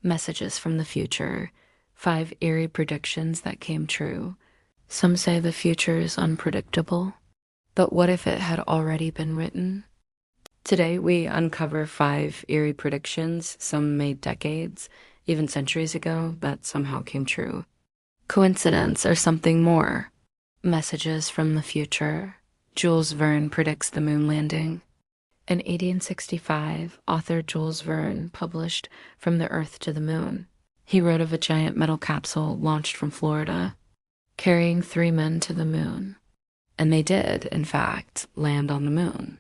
Messages from the future. 5 eerie predictions that came true. Some say the future is unpredictable, but what if it had already been written? Today, we uncover 5 eerie predictions, some made decades, even centuries ago, that somehow came true. Coincidence or something more? Messages from the future. Jules Verne predicts the moon landing. In 1865, author Jules Verne published From the Earth to the Moon. He wrote of a giant metal capsule launched from Florida, carrying 3 men to the moon. And they did, in fact, land on the moon.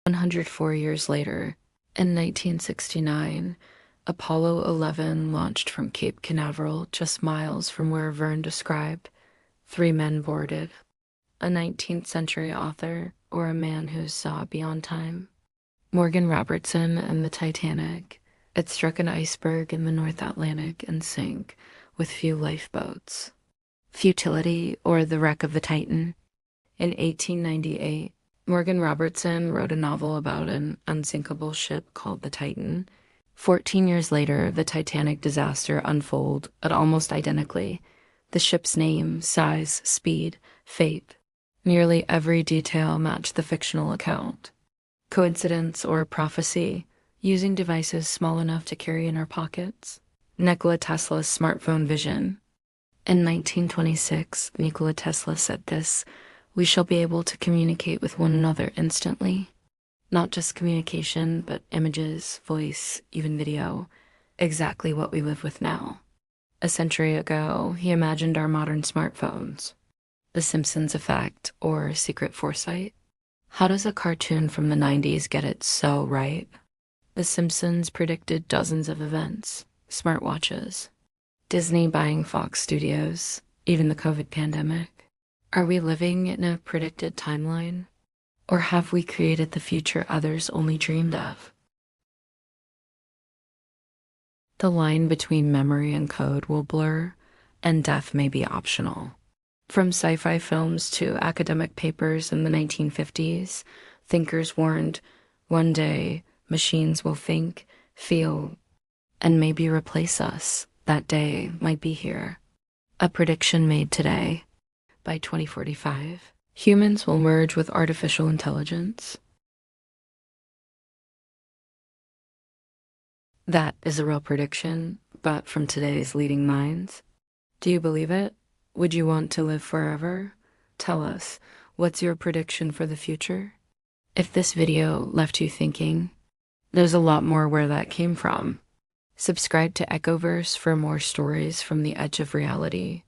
104 years later, in 1969, Apollo 11 launched from Cape Canaveral, just miles from where Verne described. 3 men boarded. A 19th century author, or a man who saw beyond time. Morgan Robertson and the Titanic. It struck an iceberg in the North Atlantic and sank, with few lifeboats. Futility, or the wreck of the Titan. In 1898, Morgan Robertson wrote a novel about an unsinkable ship called the Titan. 14 years later, the Titanic disaster unfolded almost identically. The ship's name, size, speed, fate. Nearly every detail matched the fictional account. Coincidence or prophecy, using devices small enough to carry in our pockets. Nikola Tesla's smartphone vision. In 1926, Nikola Tesla said this: "We shall be able to communicate with one another instantly." Not just communication, but images, voice, even video. Exactly what we live with now. A century ago, he imagined our modern smartphones. The Simpsons effect, or secret foresight. How does a cartoon from the 90s get it so right? The Simpsons predicted dozens of events, smartwatches, Disney buying Fox Studios, even the COVID pandemic. Are we living in a predicted timeline? Or have we created the future others only dreamed of? The line between memory and code will blur, and death may be optional. From sci-fi films to academic papers in the 1950s, thinkers warned, one day machines will think, feel, and maybe replace us. That day might be here. A prediction made today. By 2045, humans will merge with artificial intelligence. That is a real prediction, but from today's leading minds. Do you believe it? Would you want to live forever? Tell us, what's your prediction for the future? If this video left you thinking, there's a lot more where that came from. Subscribe to Echoverse for more stories from the edge of reality.